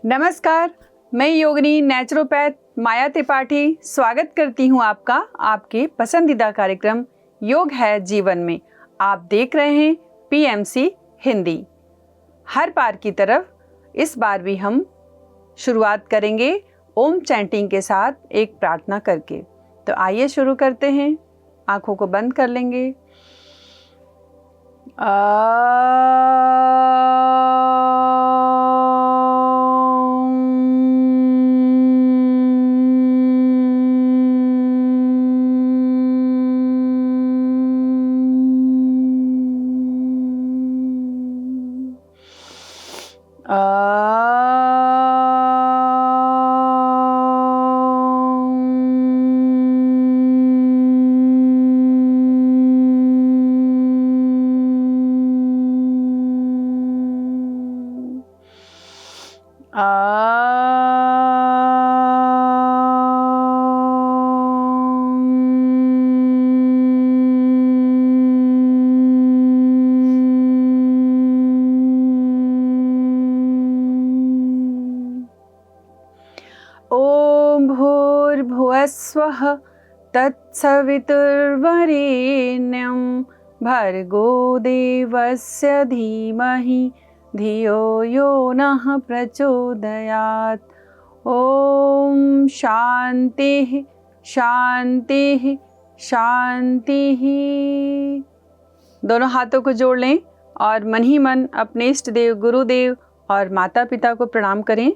नमस्कार, मैं योगिनी नेचुरोपैथ माया त्रिपाठी स्वागत करती हूं आपका आपके पसंदीदा कार्यक्रम योग है जीवन में। आप देख रहे हैं पीएमसी हिंदी। हर बार की तरफ इस बार भी हम शुरुआत करेंगे ओम चैंटिंग के साथ एक प्रार्थना करके। तो आइए शुरू करते हैं। आंखों को बंद कर लेंगे। ओम भूर्भुवस्वः तत्सवितुर्वरेण्यं भर्गो देवस्य धीमहि धियो यो नः प्रचोदयात्। ओम शांतिः शांतिः शांतिः। दोनों हाथों को जोड़ लें और मन ही मन अपने इष्ट देव, गुरुदेव और माता पिता को प्रणाम करें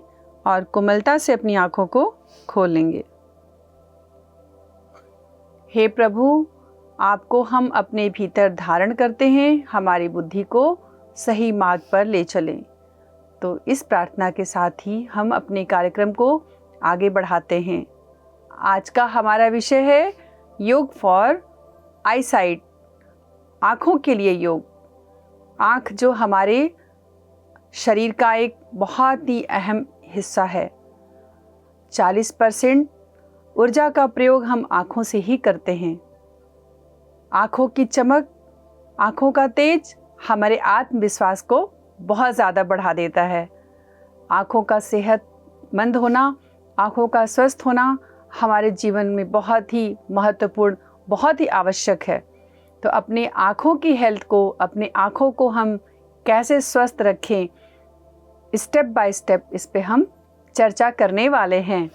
और कोमलता से अपनी आंखों को खोल लेंगे। हे प्रभु, आपको हम अपने भीतर धारण करते हैं, हमारी बुद्धि को सही मार्ग पर ले चलें। तो इस प्रार्थना के साथ ही हम अपने कार्यक्रम को आगे बढ़ाते हैं। आज का हमारा विषय है योग फॉर आईसाइट, आँखों के लिए योग। आँख जो हमारे शरीर का एक बहुत ही अहम हिस्सा है। 40% ऊर्जा का प्रयोग हम आँखों से ही करते हैं। आँखों की चमक, आँखों का तेज हमारे आत्मविश्वास को बहुत ज़्यादा बढ़ा देता है। आँखों का सेहतमंद होना, आँखों का स्वस्थ होना हमारे जीवन में बहुत ही महत्वपूर्ण, बहुत ही आवश्यक है। तो अपने आँखों की हेल्थ को, अपने आँखों को हम कैसे स्वस्थ रखें, स्टेप बाय स्टेप इस पे हम चर्चा करने वाले हैं।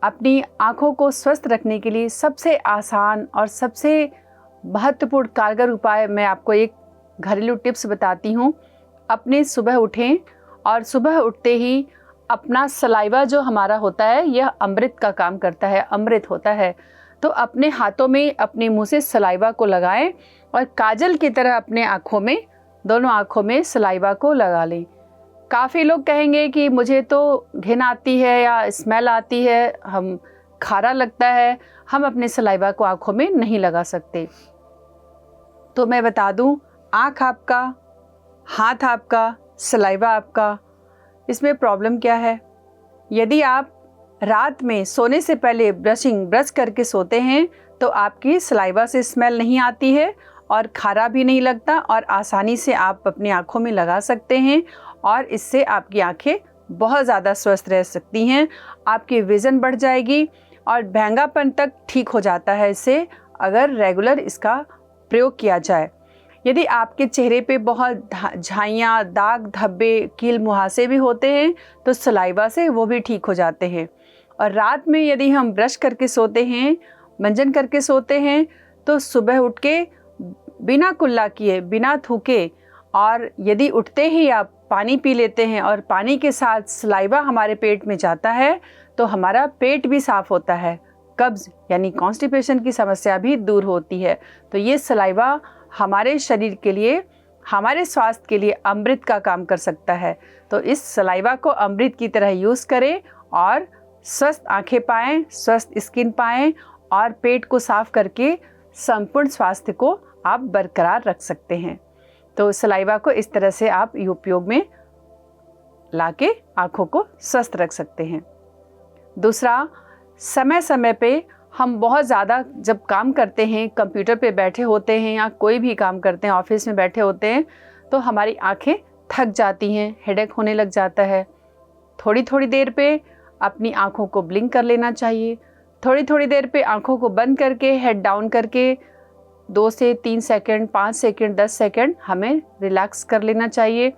अपनी आँखों को स्वस्थ रखने के लिए सबसे आसान और सबसे महत्वपूर्ण कारगर उपाय मैं आपको एक घरेलू टिप्स बताती हूँ। अपने सुबह उठें और सुबह उठते ही अपना सलाइवा जो हमारा होता है, यह अमृत का काम करता है, अमृत होता है। तो अपने हाथों में, अपने मुंह से सलाइवा को लगाएं और काजल की तरह अपने आँखों में, दोनों आँखों में सलाइवा को लगा लें। काफ़ी लोग कहेंगे कि मुझे तो घिन आती है या स्मेल आती है, हम खारा लगता है, हम अपने सलाइवा को आँखों में नहीं लगा सकते। तो मैं बता दूं, आँख आपका, हाथ आपका, सलाइवा आपका, इसमें प्रॉब्लम क्या है? यदि आप रात में सोने से पहले ब्रश करके सोते हैं तो आपकी सलाइवा से स्मेल नहीं आती है और खारा भी नहीं लगता और आसानी से आप अपनी आँखों में लगा सकते हैं और इससे आपकी आँखें बहुत ज़्यादा स्वस्थ रह सकती हैं। आपकी विज़न बढ़ जाएगी और भैंगापन तक ठीक हो जाता है इससे, अगर रेगुलर इसका प्रयोग किया जाए। यदि आपके चेहरे पे बहुत झाइयाँ, दाग, धब्बे, कील मुहासे भी होते हैं तो सलाइवा से वो भी ठीक हो जाते हैं। और रात में यदि हम ब्रश करके सोते हैं, मंजन करके सोते हैं, तो सुबह उठ के बिना कुल्ला किए, बिना थूके और यदि उठते ही आप पानी पी लेते हैं और पानी के साथ सलाइवा हमारे पेट में जाता है तो हमारा पेट भी साफ़ होता है। कब्ज़ यानी कॉन्स्टिपेशन की समस्या भी दूर होती है। तो ये सलाइवा हमारे शरीर के लिए, हमारे स्वास्थ्य के लिए अमृत का काम कर सकता है। तो इस सलाइवा को अमृत की तरह यूज़ करें और स्वस्थ आँखें पाएँ, स्वस्थ स्किन पाएँ और पेट को साफ़ करके संपूर्ण स्वास्थ्य को आप बरकरार रख सकते हैं। तो सलाइवा को इस तरह से आप उपयोग में लाके आँखों को स्वस्थ रख सकते हैं। दूसरा, समय समय पे हम बहुत ज़्यादा जब काम करते हैं, कंप्यूटर पे बैठे होते हैं या कोई भी काम करते हैं, ऑफिस में बैठे होते हैं, तो हमारी आँखें थक जाती हैं, हेडेक होने लग जाता है। थोड़ी थोड़ी देर पे अपनी आँखों को ब्लिंक कर लेना चाहिए। थोड़ी थोड़ी देर पे आँखों को बंद करके हेड डाउन करके 2 से 3 सेकंड, 5 सेकंड, 10 सेकंड हमें रिलैक्स कर लेना चाहिए।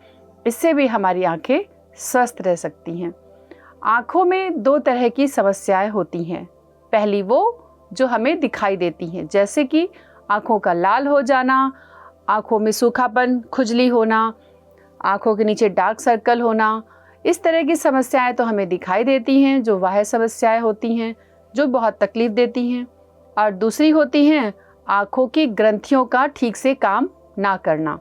इससे भी हमारी आँखें स्वस्थ रह सकती हैं। आँखों में 2 तरह की समस्याएं होती हैं। पहली वो जो हमें दिखाई देती हैं, जैसे कि आँखों का लाल हो जाना, आँखों में सूखापन, खुजली होना, आँखों के नीचे डार्क सर्कल होना। इस तरह की समस्याएं तो हमें दिखाई देती हैं, जो बाह्य समस्याएं होती हैं, जो बहुत तकलीफ देती हैं। और दूसरी होती हैं आँखों की ग्रंथियों का ठीक से काम ना करना।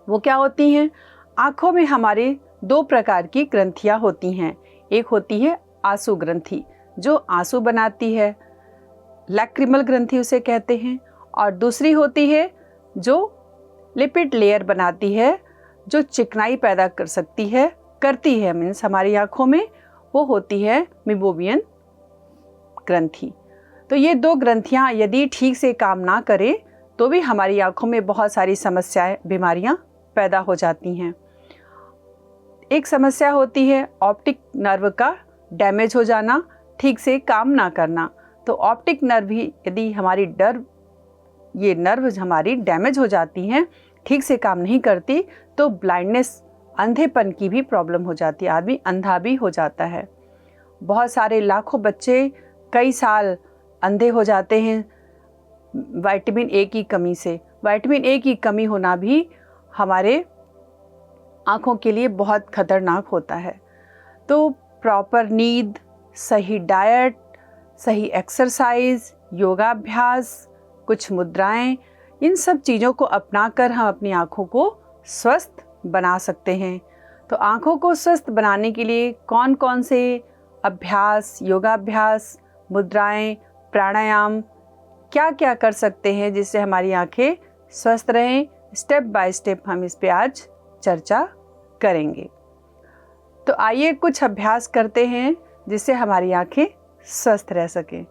वो क्या होती हैं? आँखों में हमारे 2 प्रकार की ग्रंथियाँ होती हैं। एक होती है आंसू ग्रंथि, जो आंसू बनाती है, लैक्रिमल ग्रंथि उसे कहते हैं। और दूसरी होती है जो लिपिड लेयर बनाती है, जो चिकनाई पैदा करती है मीन्स हमारी आँखों में, वो होती है मीबोमियन ग्रंथि। तो ये 2 ग्रंथियाँ यदि ठीक से काम ना करें तो भी हमारी आँखों में बहुत सारी समस्याएं, बीमारियाँ पैदा हो जाती हैं। एक समस्या होती है ऑप्टिक नर्व का डैमेज हो जाना, ठीक से काम ना करना। तो ऑप्टिक नर्व भी यदि ये नर्व हमारी डैमेज हो जाती हैं, ठीक से काम नहीं करती, तो ब्लाइंडनेस, अंधेपन की भी प्रॉब्लम हो जाती है, आदमी अंधा भी हो जाता है। बहुत सारे लाखों बच्चे कई साल अंधे हो जाते हैं विटामिन ए की कमी से। विटामिन ए की कमी होना भी हमारे आँखों के लिए बहुत खतरनाक होता है। तो प्रॉपर नींद, सही डाइट, सही एक्सरसाइज, योगाभ्यास, कुछ मुद्राएं, इन सब चीज़ों को अपनाकर हम अपनी आँखों को स्वस्थ बना सकते हैं। तो आँखों को स्वस्थ बनाने के लिए कौन कौन से अभ्यास, योगाभ्यास, मुद्राएं, प्राणायाम, क्या क्या कर सकते हैं जिससे हमारी आँखें स्वस्थ रहें, स्टेप बाय स्टेप हम इस पे आज चर्चा करेंगे। तो आइए कुछ अभ्यास करते हैं जिससे हमारी आँखें स्वस्थ रह सकें।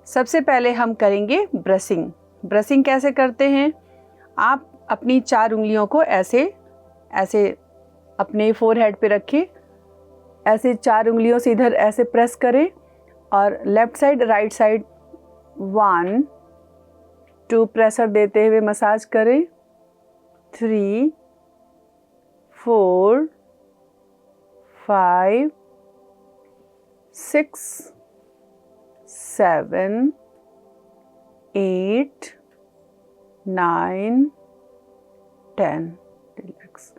सबसे पहले हम करेंगे ब्रशिंग। ब्रशिंग कैसे करते हैं? आप अपनी 4 उंगलियों को ऐसे अपने फोरहेड पे रखें, ऐसे 4 उंगलियों से इधर ऐसे प्रेस करें और left side right side 1 2 pressure देते हुए मसाज करें, 3 4 5 6 7 8 9 10। रिलैक्स।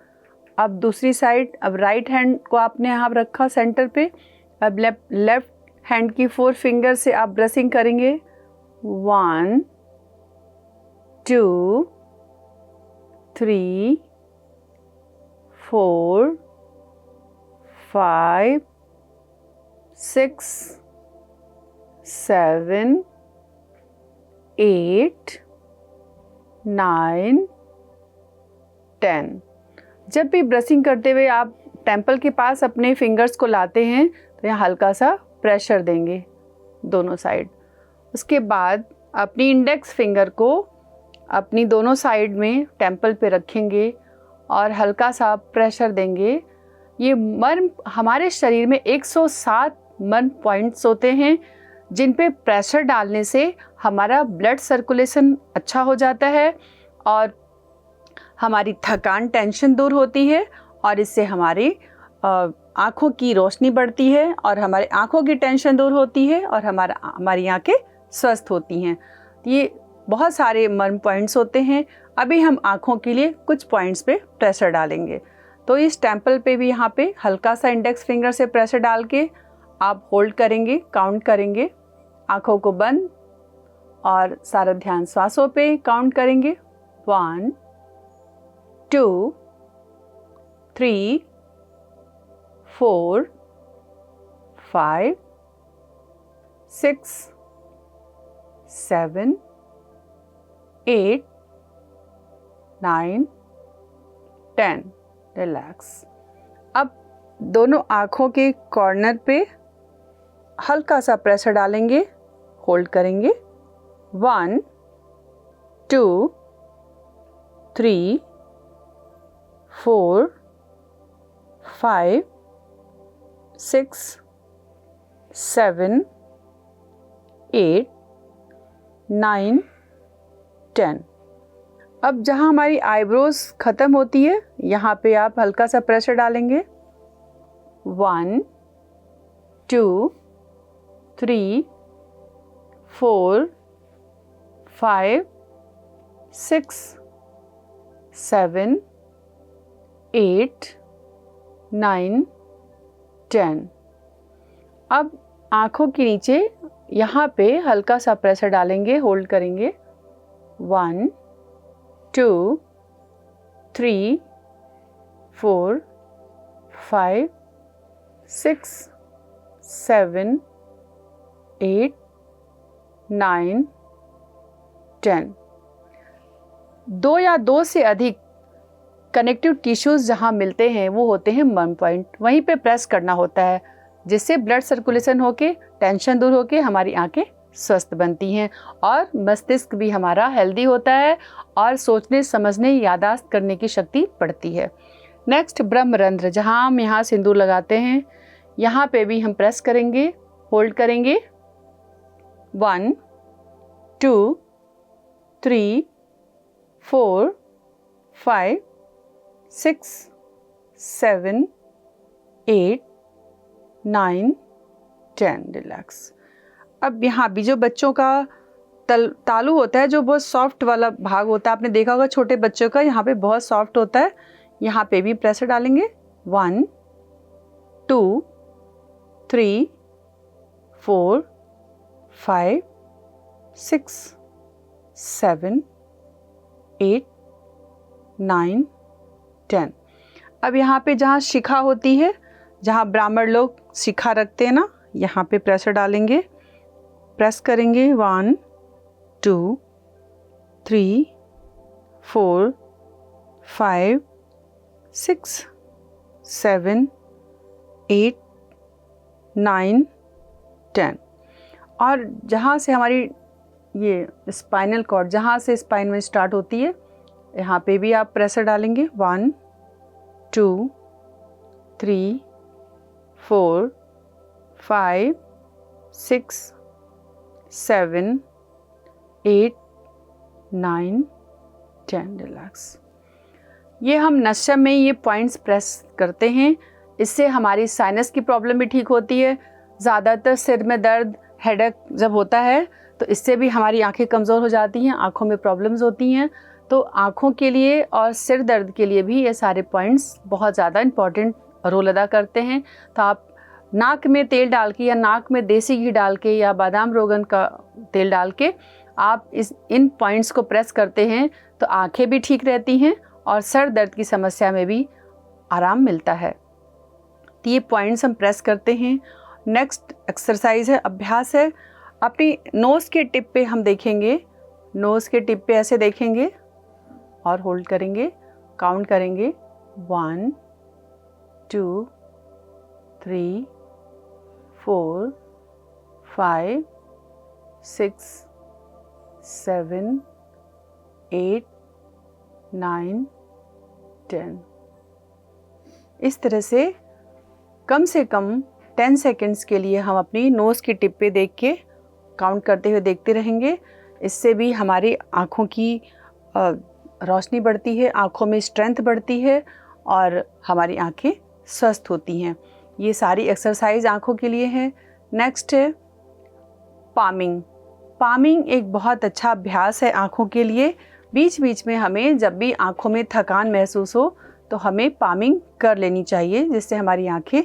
अब दूसरी साइड, अब राइट हैंड को आपने यहाँ रखा सेंटर पे, अब लेफ्ट हैंड की 4 फिंगर से आप ब्रशिंग करेंगे। 1 2 3 4 5 6 7 8 9 10। जब भी ब्रशिंग करते हुए आप टेम्पल के पास अपने फिंगर्स को लाते हैं तो यहाँ हल्का सा प्रेशर देंगे दोनों साइड। उसके बाद अपनी इंडेक्स फिंगर को अपनी दोनों साइड में टेम्पल पे रखेंगे और हल्का सा प्रेशर देंगे। ये मर्म, हमारे शरीर में 107 मर्म पॉइंट्स होते हैं जिन पे प्रेशर डालने से हमारा ब्लड सर्कुलेशन अच्छा हो जाता है और हमारी थकान, टेंशन दूर होती है और इससे हमारी आँखों की रोशनी बढ़ती है और हमारे आँखों की टेंशन दूर होती है और हमारी आँखें स्वस्थ होती हैं। ये बहुत सारे मर्म पॉइंट्स होते हैं। अभी हम आँखों के लिए कुछ पॉइंट्स पे प्रेशर डालेंगे। तो इस टेम्पल पे भी यहाँ पे हल्का सा इंडेक्स फिंगर से प्रेशर डाल के आप होल्ड करेंगे, काउंट करेंगे, आँखों को बंद और सारा ध्यान श्वासों पे काउंट करेंगे। 1 2 3 4 5 6 7 8 9 10। रिलैक्स। अब दोनों आँखों के कॉर्नर पे हल्का सा प्रेशर डालेंगे, होल्ड करेंगे। 1 2 3 4 5 6, 7, 8, 9, 10। अब जहाँ हमारी आईब्रोज ख़त्म होती है यहाँ पे आप हल्का सा प्रेशर डालेंगे। 1, 2, 3, 4, 5, 6, 7, 8, 9, 10। अब आँखों के नीचे यहाँ पे हल्का सा प्रेशर डालेंगे, होल्ड करेंगे। 1, 2, 3, 4, 5, 6, 7, 8, 9, 10। 2 या 2 से अधिक कनेक्टिव टिश्यूज़ जहाँ मिलते हैं वो होते हैं मर्म पॉइंट, वहीं पे प्रेस करना होता है, जिससे ब्लड सर्कुलेशन होके टेंशन दूर होके हमारी आंखें स्वस्थ बनती हैं और मस्तिष्क भी हमारा हेल्दी होता है और सोचने समझने याददाश्त करने की शक्ति बढ़ती है। नेक्स्ट ब्रह्मरंध्र, जहाँ हम यहाँ सिंदूर लगाते हैं, यहाँ पे भी हम प्रेस करेंगे, होल्ड करेंगे। 1, 2, 3, 4, 5, 6, 7, 8, 9, 10। रिलैक्स। अब यहाँ भी जो बच्चों का तालू होता है, जो बहुत सॉफ्ट वाला भाग होता है, आपने देखा होगा छोटे बच्चों का, यहाँ पे बहुत सॉफ्ट होता है, यहाँ पे भी प्रेशर डालेंगे। 1, 2, 3, 4, 5, 6, 7, 8, 9, 10। अब यहाँ पे जहाँ शिखा होती है, जहाँ ब्राह्मण लोग शिखा रखते हैं ना, यहाँ पे प्रेशर डालेंगे, प्रेस करेंगे। 1, 2, 3, 4, 5, 6, 7, 8, 9, 10। और जहाँ से हमारी ये स्पाइनल कॉर्ड, जहाँ से स्पाइन में स्टार्ट होती है, यहाँ पे भी आप प्रेशर डालेंगे। 1, 2, 3, 4, 5, 6, 7, 8, 9, 10। रिलैक्स। ये हम नशा में ये पॉइंट्स प्रेस करते हैं, इससे हमारी साइनस की प्रॉब्लम भी ठीक होती है। ज़्यादातर सिर में दर्द, हेडेक जब होता है तो इससे भी हमारी आंखें कमज़ोर हो जाती हैं, आँखों में प्रॉब्लम्स होती हैं। तो आँखों के लिए और सिर दर्द के लिए भी ये सारे पॉइंट्स बहुत ज़्यादा इम्पॉर्टेंट रोल अदा करते हैं। तो आप नाक में तेल डाल के या नाक में देसी घी डाल के या बादाम रोगन का तेल डाल के आप इन पॉइंट्स को प्रेस करते हैं तो आंखें भी ठीक रहती हैं और सर दर्द की समस्या में भी आराम मिलता है। तो ये पॉइंट्स हम प्रेस करते हैं। नेक्स्ट एक्सरसाइज है, अभ्यास है। अपनी नोज़ के टिप पे हम देखेंगे, नोज़ के टिप पे ऐसे देखेंगे और होल्ड करेंगे, काउंट करेंगे। 1, 2, 3, 4, 5, 6, 7, 8, 9, 10। इस तरह से कम 10 सेकेंड्स के लिए हम अपनी नोज़ की टिप पे देख के काउंट करते हुए देखते रहेंगे। इससे भी हमारी आँखों की रोशनी बढ़ती है, आँखों में स्ट्रेंथ बढ़ती है और हमारी आँखें स्वस्थ होती हैं। ये सारी एक्सरसाइज आँखों के लिए है। नेक्स्ट है पामिंग। पामिंग एक बहुत अच्छा अभ्यास है आँखों के लिए। बीच बीच में हमें जब भी आँखों में थकान महसूस हो तो हमें पामिंग कर लेनी चाहिए, जिससे हमारी आँखें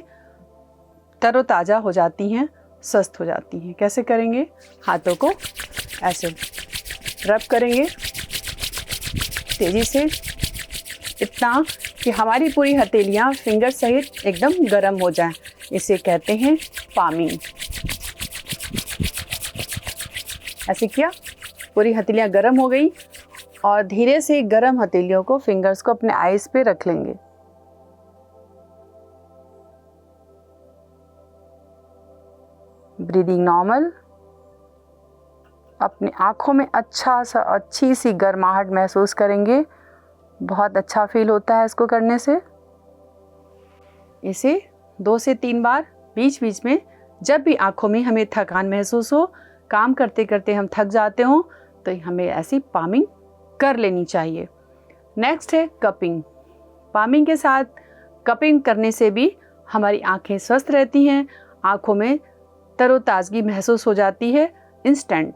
तरोताज़ा हो जाती हैं, स्वस्थ हो जाती हैं। कैसे करेंगे? हाथों को ऐसे रब करेंगे तेज़ी से, इतना कि हमारी पूरी हथेलियाँ फिंगर सहित एकदम गर्म हो जाएं। इसे कहते हैं पामिंग। ऐसे किया, पूरी हथेलियाँ गर्म हो गई और धीरे से गर्म हथेलियों को, फिंगर्स को अपने आईज पे रख लेंगे। Breathing normal. अपनी आँखों में अच्छी सी गर्माहट महसूस करेंगे। बहुत अच्छा फील होता है इसको करने से। इसे 2 से 3 बार बीच बीच में जब भी आँखों में हमें थकान महसूस हो, काम करते करते हम थक जाते हों, तो हमें ऐसी पामिंग कर लेनी चाहिए। नेक्स्ट है कपिंग। पामिंग के साथ कपिंग करने से भी हमारी आँखें स्वस्थ रहती हैं, आँखों में तरोताज़गी महसूस हो जाती है इंस्टेंट।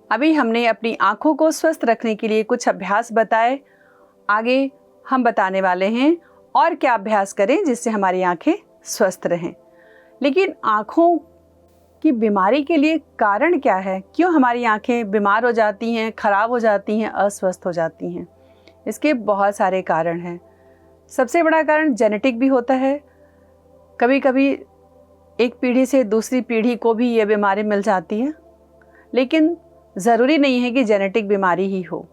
अभी हमने अपनी आँखों को स्वस्थ रखने के लिए कुछ अभ्यास बताए, आगे हम बताने वाले हैं और क्या अभ्यास करें जिससे हमारी आँखें स्वस्थ रहें। लेकिन आँखों की बीमारी के लिए कारण क्या है? क्यों हमारी आँखें बीमार हो जाती हैं, खराब हो जाती हैं, अस्वस्थ हो जाती हैं? इसके बहुत सारे कारण हैं। सबसे बड़ा कारण जेनेटिक भी होता है। कभी कभी एक पीढ़ी से दूसरी पीढ़ी को भी ये बीमारी मिल जाती है, लेकिन ज़रूरी नहीं है कि जेनेटिक बीमारी ही हो।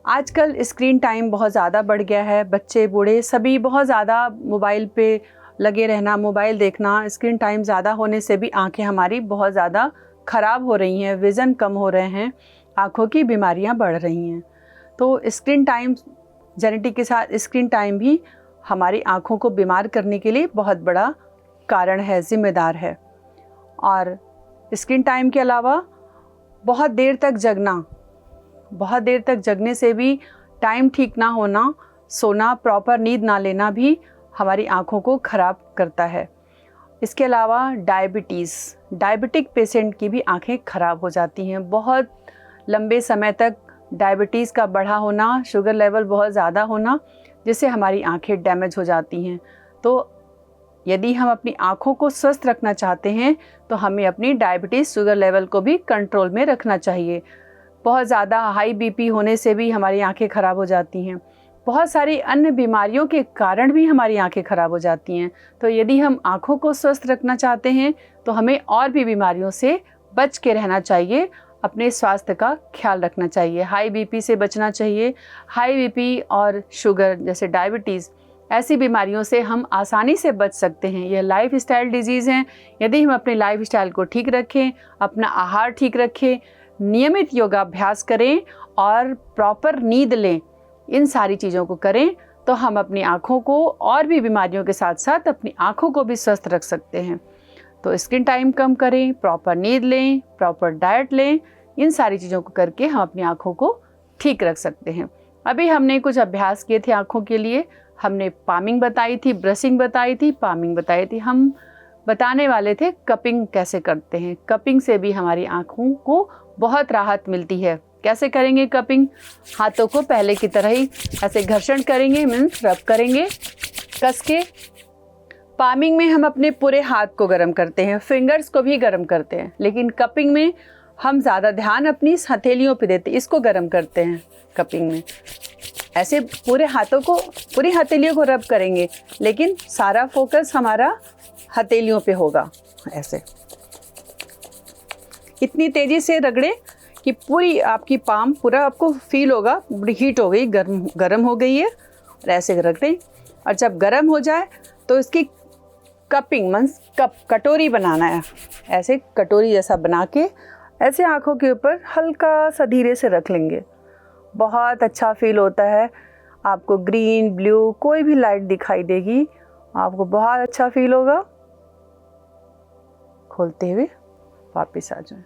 आजकल स्क्रीन टाइम बहुत ज़्यादा बढ़ गया है। बच्चे बूढ़े सभी बहुत ज़्यादा मोबाइल पे लगे रहना, मोबाइल देखना, स्क्रीन टाइम ज़्यादा होने से भी आंखें हमारी बहुत ज़्यादा ख़राब हो रही हैं, विज़न कम हो रहे हैं, आँखों की बीमारियां बढ़ रही हैं। तो स्क्रीन टाइम, जेनेटिक के साथ स्क्रीन टाइम भी हमारी आँखों को बीमार करने के लिए बहुत बड़ा कारण है, ज़िम्मेदार है। और स्क्रीन टाइम के अलावा बहुत देर तक जगना, बहुत देर तक जगने से भी, टाइम ठीक ना होना, सोना, प्रॉपर नींद ना लेना भी हमारी आँखों को ख़राब करता है। इसके अलावा डायबिटिक पेशेंट की भी आँखें ख़राब हो जाती हैं। बहुत लंबे समय तक डायबिटीज़ का बढ़ा होना, शुगर लेवल बहुत ज़्यादा होना, जिससे हमारी आँखें डैमेज हो जाती हैं। तो यदि हम अपनी आँखों को स्वस्थ रखना चाहते हैं तो हमें अपनी डायबिटीज़, शुगर लेवल को भी कंट्रोल में रखना चाहिए। बहुत ज़्यादा हाई बीपी होने से भी हमारी आँखें ख़राब हो जाती हैं। बहुत सारी अन्य बीमारियों के कारण भी हमारी आँखें ख़राब हो जाती हैं। तो यदि हम आँखों को स्वस्थ रखना चाहते हैं तो हमें और भी बीमारियों से बच के रहना चाहिए, अपने स्वास्थ्य का ख्याल रखना चाहिए। हाई बीपी से बचना चाहिए। हाई बीपी और शुगर जैसे डायबिटीज़, ऐसी बीमारियों से हम आसानी से बच सकते हैं। यह लाइफस्टाइल डिजीज़ हैं। यदि हम अपने लाइफस्टाइल को ठीक रखें, अपना आहार ठीक रखें, नियमित योगाभ्यास करें और प्रॉपर नींद लें, इन सारी चीज़ों को करें, तो हम अपनी आँखों को और भी बीमारियों के साथ साथ अपनी आँखों को भी स्वस्थ रख सकते हैं। तो स्क्रीन टाइम कम करें, प्रॉपर नींद लें, प्रॉपर डाइट लें, इन सारी चीज़ों को करके हम अपनी आँखों को ठीक रख सकते हैं। अभी हमने कुछ अभ्यास किए थे आँखों के लिए। हमने पामिंग बताई थी, ब्रशिंग बताई थी, पामिंग बताई थी। हम बताने वाले थे कपिंग कैसे करते हैं। कपिंग से भी हमारी आँखों को बहुत राहत मिलती है। कैसे करेंगे कपिंग? हाथों को पहले की तरह ही ऐसे घर्षण करेंगे, मीन्स रब करेंगे कस के। पामिंग में हम अपने पूरे हाथ को गर्म करते हैं, फिंगर्स को भी गर्म करते हैं, लेकिन कपिंग में हम ज़्यादा ध्यान अपनी हथेलियों पे देते हैं, इसको गर्म करते हैं। कपिंग में ऐसे पूरे हाथों को, पूरी हथेलियों को रब करेंगे, लेकिन सारा फोकस हमारा हथेलियों पे होगा। ऐसे इतनी तेज़ी से रगड़े कि पूरी आपकी पाम, पूरा आपको फील होगा बड़ी हीट हो गई, गर्म हो गई है। और ऐसे रगड़ें, और जब गर्म हो जाए तो इसकी कपिंग मीन्स कटोरी बनाना है। ऐसे कटोरी जैसा बना के ऐसे आँखों के ऊपर हल्का सा धीरे से रख लेंगे। बहुत अच्छा फील होता है। आपको ग्रीन, ब्लू, कोई भी लाइट दिखाई देगी, आपको बहुत अच्छा फील होगा। खोलते हुए वापस आ जाएं।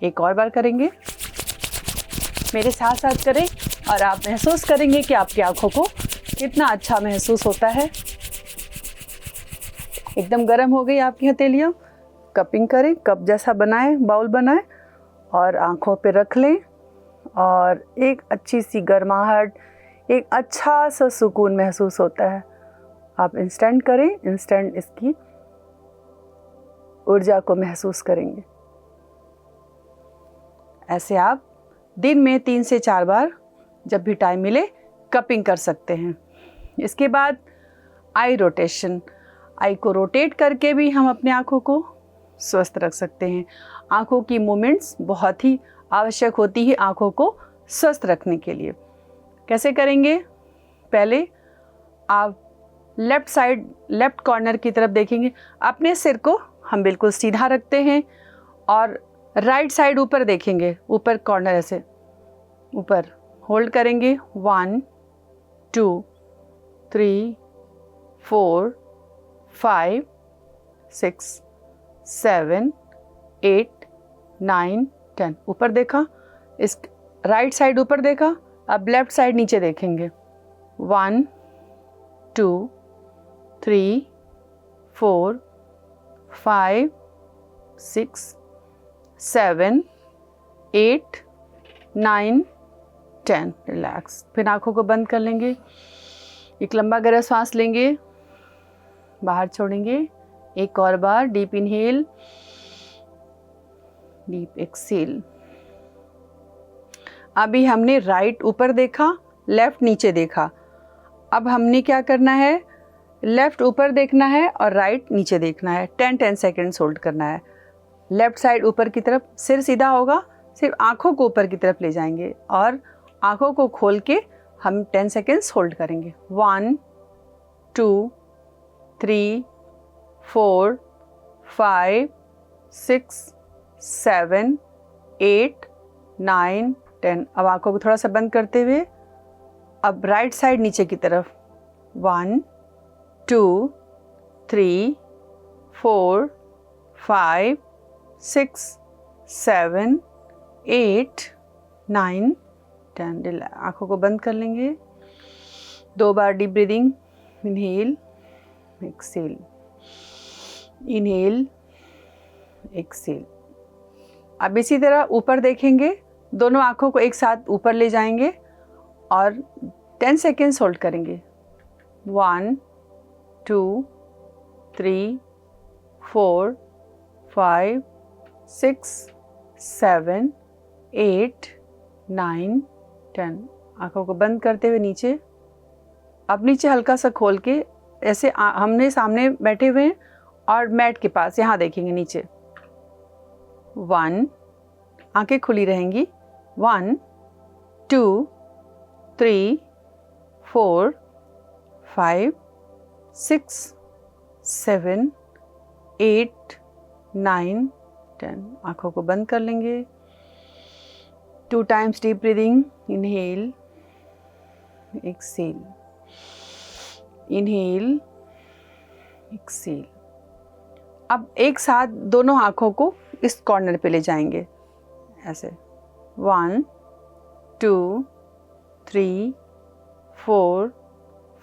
एक और बार करेंगे, मेरे साथ साथ करें और आप महसूस करेंगे कि आपकी आँखों को कितना अच्छा महसूस होता है। एकदम गर्म हो गई आपकी हथेलियाँ। कपिंग करें, कप जैसा बनाएं, बाउल बनाएं और आँखों पे रख लें, और एक अच्छी सी गर्माहट, एक अच्छा सा सुकून महसूस होता है। आप इंस्टेंट करें, इंस्टेंट इसकी ऊर्जा को महसूस करेंगे। ऐसे आप दिन में 3 से 4 बार जब भी टाइम मिले कपिंग कर सकते हैं। इसके बाद आई रोटेशन, आई को रोटेट करके भी हम अपने आँखों को स्वस्थ रख सकते हैं। आँखों की मूवमेंट्स बहुत ही आवश्यक होती है आँखों को स्वस्थ रखने के लिए। कैसे करेंगे? पहले आप लेफ़्ट साइड, लेफ़्ट कॉर्नर की तरफ देखेंगे। अपने सिर को हम बिल्कुल सीधा रखते हैं और राइट साइड ऊपर देखेंगे, ऊपर कॉर्नर ऐसे ऊपर होल्ड करेंगे। 1 2 3 4 5 6 7 8 9 10। ऊपर देखा, इस राइट साइड ऊपर देखा, अब लेफ्ट साइड नीचे देखेंगे। 1 2 3 4 5 6 7 8 9 10। रिलैक्स। फिर आंखों को बंद कर लेंगे, एक लंबा गहरा सांस लेंगे, बाहर छोड़ेंगे। एक और बार डीप इनहेल, डीप एक्सहेल। अभी हमने राइट ऊपर देखा, लेफ्ट नीचे देखा। अब हमने क्या करना है, लेफ्ट ऊपर देखना है और राइट नीचे देखना है। 10 सेकेंड्स होल्ड करना है। लेफ्ट साइड ऊपर की तरफ, सिर सीधा होगा, सिर्फ आंखों को ऊपर की तरफ ले जाएंगे और आंखों को खोल के हम 10 सेकेंड्स होल्ड करेंगे। 1 2 3 4 5 6 7 8 9 10। अब आंखों को थोड़ा सा बंद करते हुए अब राइट साइड नीचे की तरफ। 1 2 3 4 5 6 7 8 9 10। आंखों को बंद कर लेंगे। 2 बार deep breathing, inhale exhale, inhale exhale. अब इसी तरह ऊपर देखेंगे, दोनों आंखों को एक साथ ऊपर ले जाएंगे और 10 सेकेंड्स होल्ड करेंगे। 1 2 3 4 5 6 7 8 9 10। आंखों को बंद करते हुए नीचे, अब नीचे हल्का सा खोल के ऐसे हमने सामने बैठे हुए हैं और मैट के पास यहाँ देखेंगे नीचे। 1, आंखें खुली रहेंगी। 1 2 3 4 5 6 7 8 9 10। आंखों को बंद कर लेंगे। 2 times deep breathing, inhale exhale, inhale exhale. अब एक साथ दोनों आंखों को इस कॉर्नर पे ले जाएंगे ऐसे। 1 2 3 4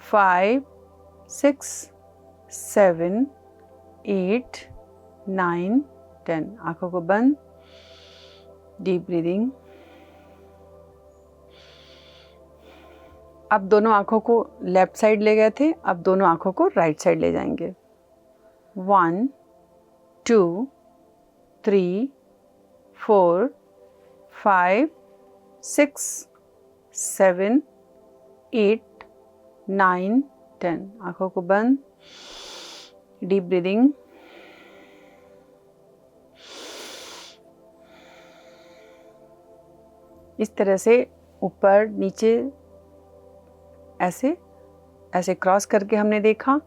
5 6 7 8 9 10। आंखों को बंद, डीप ब्रीदिंग। अब दोनों आंखों को लेफ्ट साइड ले गए थे, अब दोनों आंखों को राइट साइड ले जाएंगे। 1 2 3 4 5 6 7 8 9 10। आंखों को बंद, डीप ब्रीदिंग। इस तरह से ऊपर नीचे ऐसे ऐसे क्रॉस करके हमने देखा,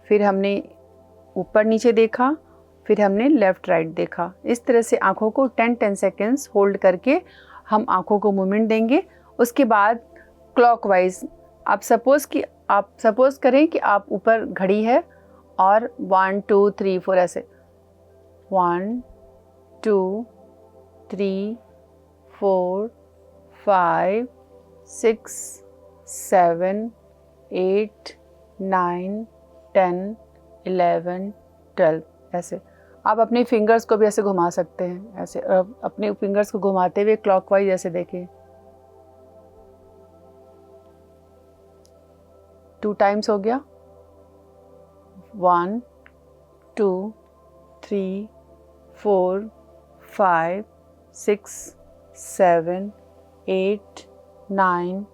फिर हमने ऊपर नीचे देखा, फिर हमने लेफ़्ट राइट देखा। इस तरह से आँखों को 10 सेकेंड्स होल्ड करके हम आँखों को मूवमेंट देंगे। उसके बाद क्लॉकवाइज आप सपोज़ करें कि आप ऊपर घड़ी है और 1 2 3 4 ऐसे 1 2 3 4 5 6 7 8 9 10 11 12 ऐसे। आप अपनी फिंगर्स को भी ऐसे घुमा सकते हैं, ऐसे अपने फिंगर्स को घुमाते हुए क्लॉकवाइज ऐसे देखें। 2 टाइम्स हो गया। 1 2 3 4 5 6 7 8 9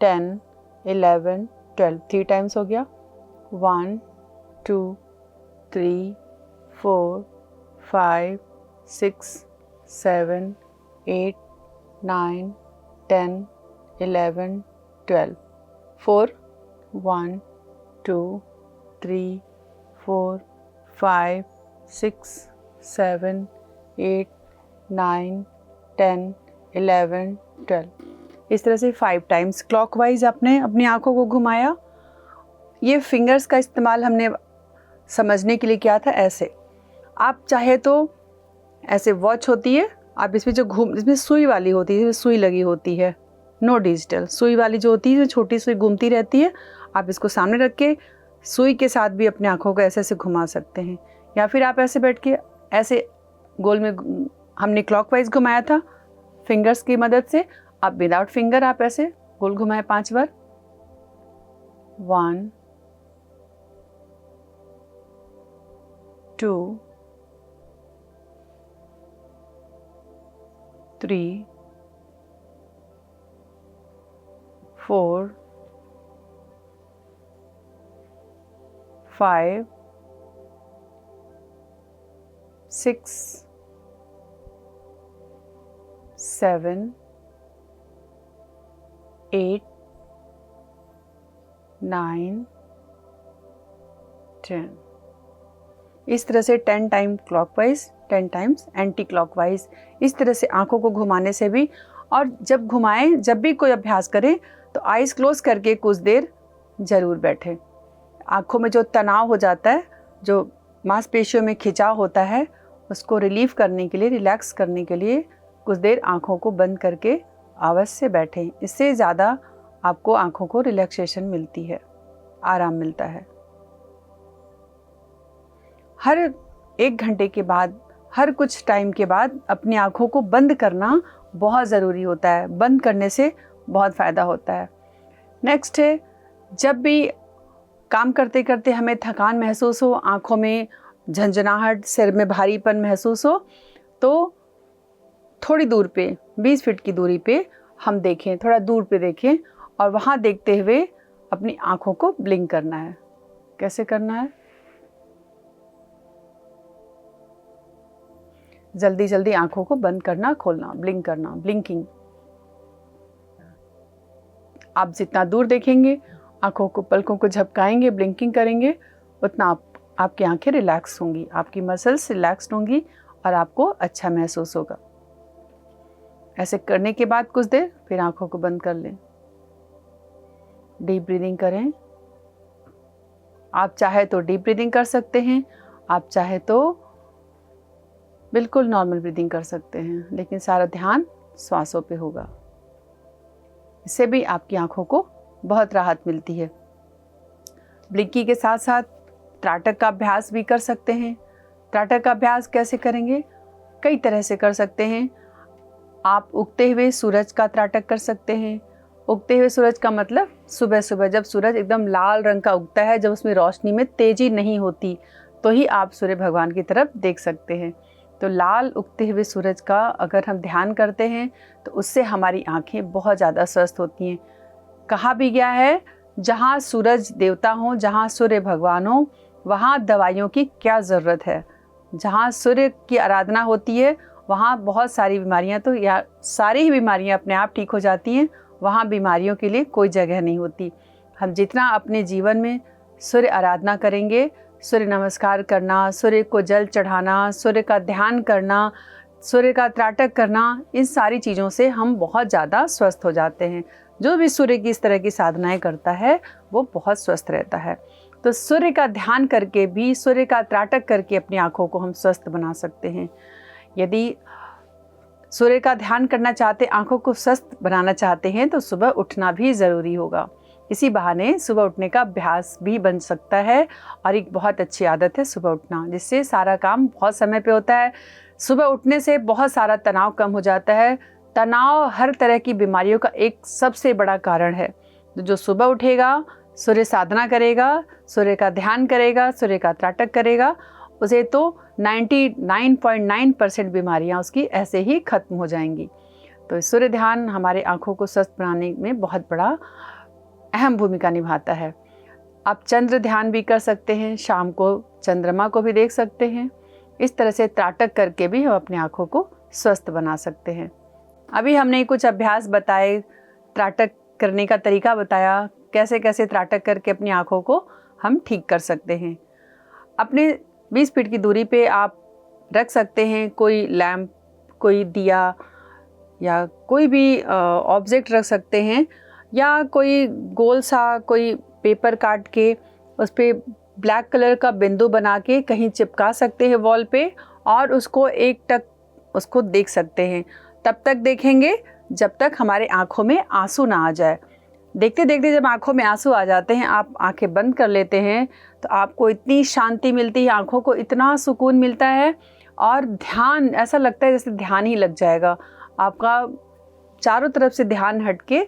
10 11 12। 3 टाइम्स हो गया। 1 2 3 4 5 6 7 8 9 10 11 12। 4 1 2 3 4 5 6 7 8 9 10 11 12। इस तरह से 5 टाइम्स क्लॉकवाइज आपने अपनी आँखों को घुमाया। ये फिंगर्स का इस्तेमाल हमने समझने के लिए किया था ऐसे। आप चाहे तो ऐसे वॉच होती है, आप इसमें जो इसमें सुई वाली होती है, इसमें सुई लगी होती है, नो डिजिटल, सुई वाली जो होती है, छोटी सुई घूमती रहती है, आप इसको सामने रख के सुई के साथ भी अपने आँखों को ऐसे ऐसे घुमा सकते हैं। या फिर आप ऐसे बैठ के ऐसे गोल में, हमने क्लॉकवाइज घुमाया था फिंगर्स की मदद से, आप विदाउट फिंगर आप ऐसे गोल घुमाएं 5 बार। 1 2 3 4 5 6 7 8 9 10। इस तरह से 10 time clockwise, 10 times anti clockwise, इस तरह से आंखों को घुमाने से भी। और जब घुमाएं, जब भी कोई अभ्यास करें तो आइज़ क्लोज करके कुछ देर ज़रूर बैठें। आँखों में जो तनाव हो जाता है, जो मांसपेशियों में खिंचाव होता है, उसको रिलीफ करने के लिए, रिलैक्स करने के लिए कुछ देर आँखों को बंद करके अवश्य बैठें। इससे ज़्यादा आपको आँखों को रिलैक्सेशन मिलती है, आराम मिलता है। हर 1 घंटे के बाद, हर कुछ टाइम के बाद अपनी आँखों को बंद करना बहुत ज़रूरी होता है। बंद करने से बहुत फ़ायदा होता है। नेक्स्ट है, जब भी काम करते करते हमें थकान महसूस हो, आँखों में झंझनाहट, सिर में भारीपन महसूस हो, तो थोड़ी दूर पे, 20 फीट की दूरी पे हम देखें, थोड़ा दूर पे देखें और वहाँ देखते हुए अपनी आँखों को ब्लिंक करना है। कैसे करना है? जल्दी जल्दी आँखों को बंद करना, खोलना, ब्लिंक करना, ब्लिंकिंग। आप जितना दूर देखेंगे, आँखों को, पलकों को झपकाएंगे, ब्लिंकिंग करेंगे, उतना आपकी आँखें रिलैक्स होंगी, आपकी मसल्स रिलैक्स्ड होंगी और आपको अच्छा महसूस होगा। ऐसे करने के बाद कुछ देर फिर आँखों को बंद कर लें। डीप ब्रीदिंग करें। आप चाहे तो डीप ब्रीदिंग कर सकते हैं, आप चाहे तो बिल्कुल नॉर्मल ब्रीदिंग कर सकते हैं, लेकिन सारा ध्यान श्वासों पे होगा। इससे भी आपकी आँखों को बहुत राहत मिलती है। ब्लिंकिंग के साथ साथ त्राटक का अभ्यास भी कर सकते हैं। त्राटक का अभ्यास कैसे करेंगे? कई तरह से कर सकते हैं। आप उगते हुए सूरज का त्राटक कर सकते हैं। उगते हुए सूरज का मतलब सुबह सुबह, जब सूरज एकदम लाल रंग का उगता है, जब उसमें रोशनी में तेजी नहीं होती, तो ही आप सूर्य भगवान की तरफ देख सकते हैं। तो लाल उगते हुए सूरज का अगर हम ध्यान करते हैं तो उससे हमारी आँखें बहुत ज़्यादा स्वस्थ होती हैं। कहा भी गया है, जहाँ सूरज देवता हों, जहाँ सूर्य भगवान हों, वहाँ दवाइयों की क्या ज़रूरत है। जहाँ सूर्य की आराधना होती है, वहाँ बहुत सारी बीमारियाँ, तो या सारी ही बीमारियाँ अपने आप ठीक हो जाती हैं। वहाँ बीमारियों के लिए कोई जगह नहीं होती। हम जितना अपने जीवन में सूर्य आराधना करेंगे, सूर्य नमस्कार करना, सूर्य को जल चढ़ाना, सूर्य का ध्यान करना, सूर्य का त्राटक करना, इन सारी चीज़ों से हम बहुत ज़्यादा स्वस्थ हो जाते हैं। जो भी सूर्य की इस तरह की साधनाएं करता है वो बहुत स्वस्थ रहता है। तो सूर्य का ध्यान करके भी, सूर्य का त्राटक करके अपनी आँखों को हम स्वस्थ बना सकते हैं। यदि सूर्य का ध्यान करना चाहते, आँखों को स्वस्थ बनाना चाहते हैं, तो सुबह उठना भी ज़रूरी होगा। इसी बहाने सुबह उठने का अभ्यास भी बन सकता है और एक बहुत अच्छी आदत है सुबह उठना, जिससे सारा काम बहुत समय पे होता है। सुबह उठने से बहुत सारा तनाव कम हो जाता है। तनाव हर तरह की बीमारियों का एक सबसे बड़ा कारण है। जो सुबह उठेगा, सूर्य साधना करेगा, सूर्य का ध्यान करेगा, सूर्य का त्राटक करेगा, उसे तो 99.9% बीमारियां उसकी ऐसे ही खत्म हो जाएंगी। तो सूर्य ध्यान हमारे आँखों को स्वस्थ बनाने में बहुत बड़ा अहम भूमिका निभाता है। आप चंद्र ध्यान भी कर सकते हैं, शाम को चंद्रमा को भी देख सकते हैं। इस तरह से त्राटक करके भी हम अपनी आँखों को स्वस्थ बना सकते हैं। अभी हमने कुछ अभ्यास बताए, त्राटक करने का तरीका बताया, कैसे कैसे त्राटक करके अपनी आँखों को हम ठीक कर सकते हैं। अपने 20 फीट की दूरी पे आप रख सकते हैं कोई लैम्प, कोई दिया या कोई भी ऑब्जेक्ट रख सकते हैं, या कोई गोल सा कोई पेपर काट के उस पर ब्लैक कलर का बिंदु बना के कहीं चिपका सकते हैं वॉल पे और उसको एकटक उसको देख सकते हैं। तब तक देखेंगे जब तक हमारे आँखों में आंसू ना आ जाए। देखते देखते जब आँखों में आंसू आ जाते हैं, आप आँखें बंद कर लेते हैं, तो आपको इतनी शांति मिलती है, आँखों को इतना सुकून मिलता है और ध्यान, ऐसा लगता है जैसे ध्यान ही लग जाएगा आपका। चारों तरफ से ध्यान हट के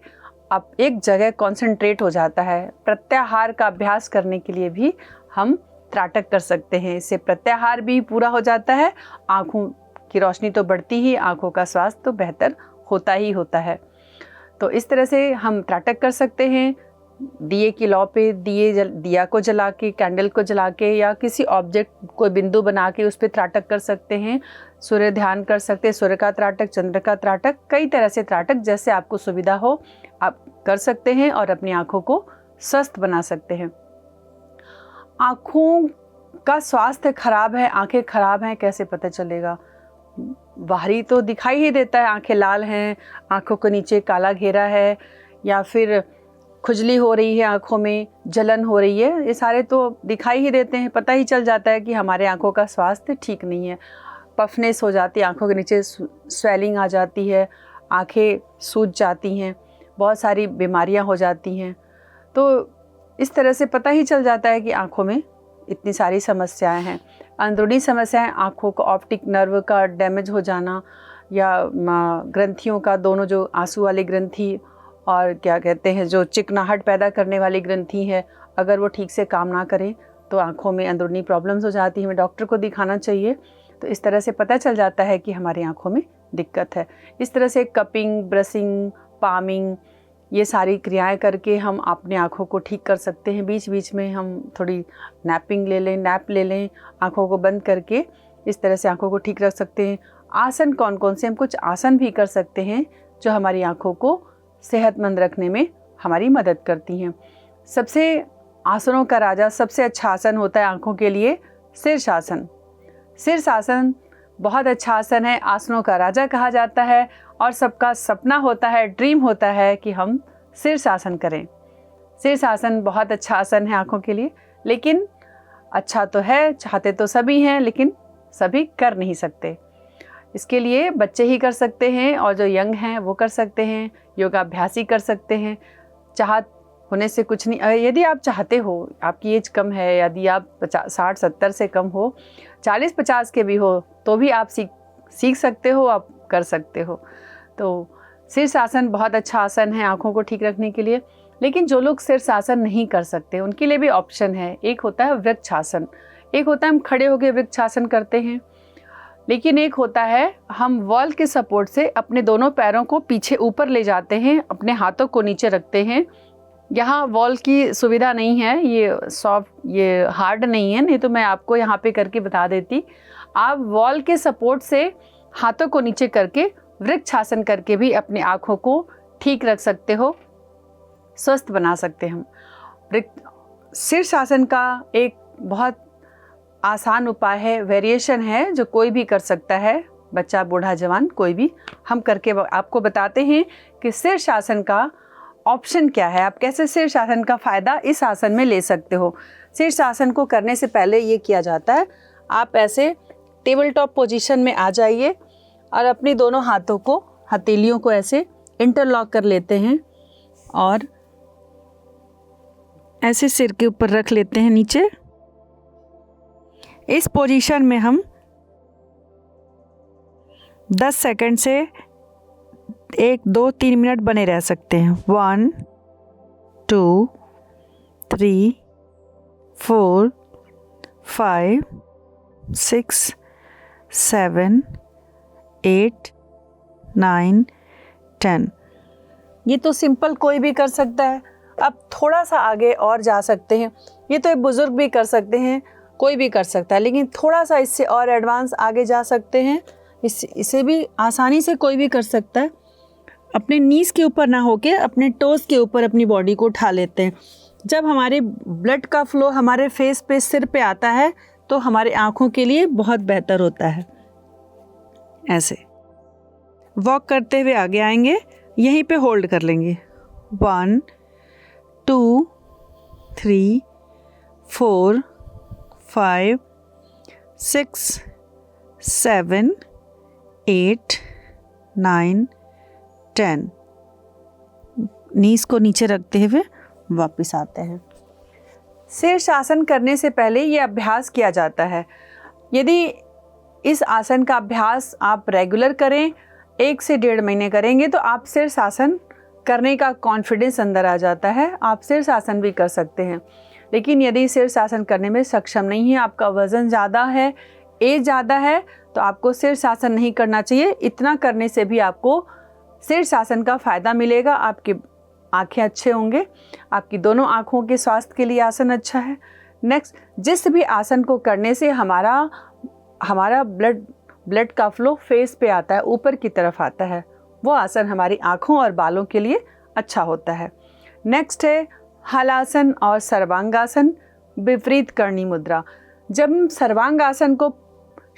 आप एक जगह कंसंट्रेट हो जाता है। प्रत्याहार का अभ्यास करने के लिए भी हम त्राटक कर सकते हैं। इससे प्रत्याहार भी पूरा हो जाता है, आँखों की रोशनी तो बढ़ती ही, आँखों का स्वास्थ्य तो बेहतर होता ही होता है। तो इस तरह से हम त्राटक कर सकते हैं। दिए की लौ पे दिया को जला के, कैंडल को जला के, या किसी ऑब्जेक्ट को बिंदु बना के उस पर त्राटक कर सकते हैं। सूर्य ध्यान कर सकते हैं, सूर्य का त्राटक, चंद्र का त्राटक, कई तरह से त्राटक जैसे आपको सुविधा हो आप कर सकते हैं और अपनी आँखों को स्वस्थ बना सकते हैं। आँखों का स्वास्थ्य खराब है, आँखें खराब हैं, कैसे पता चलेगा? बाहरी तो दिखाई ही देता है, आंखें लाल हैं, आंखों के नीचे काला घेरा है, या फिर खुजली हो रही है, आंखों में जलन हो रही है, ये सारे तो दिखाई ही देते हैं। पता ही चल जाता है कि हमारे आंखों का स्वास्थ्य ठीक नहीं है। पफनेस हो जाती है, आंखों के नीचे स्वेलिंग आ जाती है, आंखें सूज जाती हैं, बहुत सारी बीमारियां हो जाती हैं। तो इस तरह से पता ही चल जाता है कि आंखों में इतनी सारी समस्याएं हैं। अंदरूनी समस्याएं, आँखों का ऑप्टिक नर्व का डैमेज हो जाना, या ग्रंथियों का, दोनों जो आंसू वाली ग्रंथि और क्या कहते हैं जो चिकनाहट पैदा करने वाली ग्रंथि है, अगर वो ठीक से काम ना करें तो आँखों में अंदरूनी प्रॉब्लम्स हो जाती हैं। हमें डॉक्टर को दिखाना चाहिए। तो इस तरह से पता चल जाता है कि हमारी आँखों में दिक्कत है। इस तरह से कपिंग, ब्रशिंग, पामिंग, ये सारी क्रियाएं करके हम अपने आँखों को ठीक कर सकते हैं। बीच बीच में हम थोड़ी नैप ले लें, आँखों को बंद करके इस तरह से आँखों को ठीक रख सकते हैं। आसन कौन कौन से, हम कुछ आसन भी कर सकते हैं जो हमारी आँखों को सेहतमंद रखने में हमारी मदद करती हैं। सबसे आसनों का राजा, सबसे अच्छा आसन होता है आँखों के लिए शीर्षासन। शीर्षासन बहुत अच्छा आसन है, आसनों का राजा कहा जाता है और सबका सपना होता है, ड्रीम होता है कि हम शीर्षासन करें। शीर्षासन बहुत अच्छा आसन है आँखों के लिए, लेकिन अच्छा तो है, चाहते तो सभी हैं, लेकिन सभी कर नहीं सकते। इसके लिए बच्चे ही कर सकते हैं और जो यंग हैं वो कर सकते हैं, योगाभ्यासी कर सकते हैं। चाहत होने से कुछ नहीं। यदि आप चाहते हो, आपकी एज कम है, यदि आप 60-70 से कम हो, 40-50 के भी हो, तो भी आप सीख सकते हो, आप कर सकते हो। तो शीर्षासन बहुत अच्छा आसन है आँखों को ठीक रखने के लिए। लेकिन जो लोग शीर्षासन नहीं कर सकते उनके लिए भी ऑप्शन है। एक होता है वृक्षासन, एक होता है हम खड़े होकर वृक्षासन करते हैं, लेकिन एक होता है हम वॉल के सपोर्ट से अपने दोनों पैरों को पीछे ऊपर ले जाते हैं, अपने हाथों को नीचे रखते हैं। यहाँ वॉल की सुविधा नहीं है, ये सॉफ्ट, ये हार्ड नहीं है, नहीं तो मैं आपको यहाँ पे करके बता देती। आप वॉल के सपोर्ट से हाथों को नीचे करके वृक्षासन करके भी अपनी आँखों को ठीक रख सकते हो, स्वस्थ बना सकते हैं। शीर्षासन का एक बहुत आसान उपाय है, वेरिएशन है, जो कोई भी कर सकता है, बच्चा, बूढ़ा, जवान, कोई भी। हम करके आपको बताते हैं कि शीर्षासन का ऑप्शन क्या है, आप कैसे शीर्षासन का फ़ायदा इस आसन में ले सकते हो। शीर्षासन को करने से पहले ये किया जाता है, आप ऐसे टेबल टॉप पोजीशन में आ जाइए और अपनी दोनों हाथों को, हथेलियों को ऐसे इंटरलॉक कर लेते हैं और ऐसे सिर के ऊपर रख लेते हैं नीचे। इस पोजीशन में हम 10 सेकंड से 1, 2, 3 मिनट बने रह सकते हैं। 1, 2, 3, 4, 5, 6, 7, 8, 9, 10। ये तो सिंपल कोई भी कर सकता है। अब थोड़ा सा आगे और जा सकते हैं, ये तो एक बुज़ुर्ग भी कर सकते हैं, कोई भी कर सकता है, लेकिन थोड़ा सा इससे और एडवांस आगे जा सकते हैं। इसे भी आसानी से कोई भी कर सकता है। अपने नीज़ के ऊपर ना होके अपने टोज़ के ऊपर अपनी बॉडी को उठा लेते हैं। जब हमारे ब्लड का फ्लो हमारे फेस पे, सिर पे आता है तो हमारे आँखों के लिए बहुत बेहतर होता है। ऐसे वॉक करते हुए आगे आएंगे, यहीं पे होल्ड कर लेंगे। 1, 2, 3, 4, 5 6 7 8 9 10। नीज को नीचे रखते हुए वापस आते हैं। शीर्षासन करने से पहले ये अभ्यास किया जाता है। यदि इस आसन का अभ्यास आप रेगुलर करें, 1 से 1.5 महीने करेंगे तो आप शीर्षासन करने का कॉन्फिडेंस अंदर आ जाता है। आप शीर्षासन भी कर सकते हैं। लेकिन यदि शीर्षासन करने में सक्षम नहीं है, आपका वज़न ज़्यादा है, एज ज़्यादा है, तो आपको शीर्षासन नहीं करना चाहिए। इतना करने से भी आपको शीर्षासन का फ़ायदा मिलेगा। आपकी आँखें अच्छे होंगे, आपकी दोनों आँखों के स्वास्थ्य के लिए आसन अच्छा है। नेक्स्ट, जिस भी आसन को करने से हमारा ब्लड का फ्लो फेस पे आता है, ऊपर की तरफ आता है, वो आसन हमारी आँखों और बालों के लिए अच्छा होता है। नेक्स्ट है हलासन और सर्वांगासन, विपरीत करणी मुद्रा। जब हम सर्वांगासन को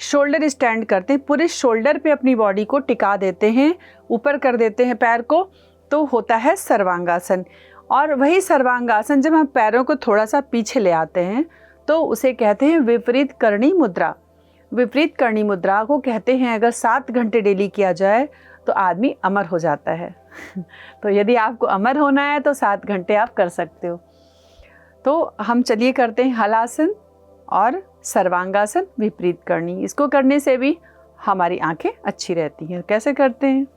शोल्डर स्टैंड करते हैं, पूरे शोल्डर पे अपनी बॉडी को टिका देते हैं, ऊपर कर देते हैं पैर को, तो होता है सर्वांगासन। और वही सर्वांगासन जब हम पैरों को थोड़ा सा पीछे ले आते हैं तो उसे कहते हैं विपरीत करणी मुद्रा। विपरीत करणी मुद्रा को कहते हैं अगर 7 घंटे डेली किया जाए तो आदमी अमर हो जाता है। तो यदि आपको अमर होना है तो 7 घंटे आप कर सकते हो। तो हम चलिए करते हैं हलासन और सर्वांगासन, विपरीत करणी। इसको करने से भी हमारी आंखें अच्छी रहती हैं। कैसे करते हैं?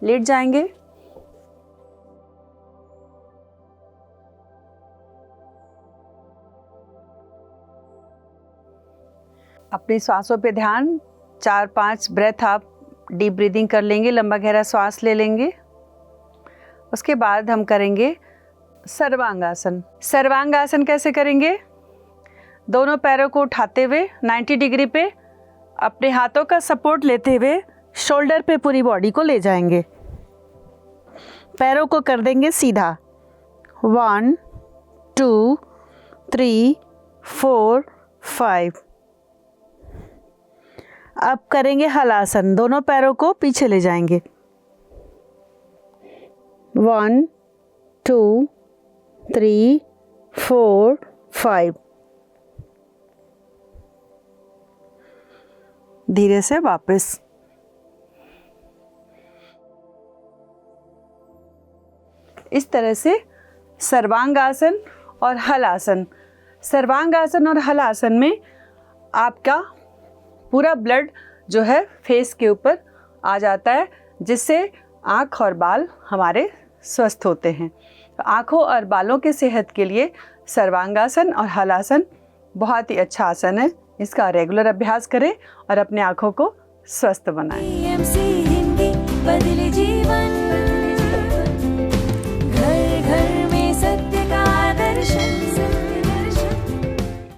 लेट जाएंगे, अपनी सांसों पे ध्यान, 4-5 ब्रेथ आप डीप ब्रीदिंग कर लेंगे, लंबा गहरा श्वास ले लेंगे। उसके बाद हम करेंगे सर्वांगासन। सर्वांगासन कैसे करेंगे? दोनों पैरों को उठाते हुए 90 डिग्री पे अपने हाथों का सपोर्ट लेते हुए शोल्डर पे पूरी बॉडी को ले जाएंगे। पैरों को कर देंगे सीधा। 1 2 3 4 5। अब करेंगे हलासन, दोनों पैरों को पीछे ले जाएंगे। 1 2 3 4 5। धीरे से वापस। इस तरह से सर्वांगासन और हलासन। सर्वांगासन और हलासन में आपका पूरा ब्लड जो है फेस के ऊपर आ जाता है, जिससे आँख और बाल हमारे स्वस्थ होते हैं। तो आँखों और बालों के सेहत के लिए सर्वांगासन और हलासन बहुत ही अच्छा आसन है। इसका रेगुलर अभ्यास करें और अपने आँखों को स्वस्थ बनाएं।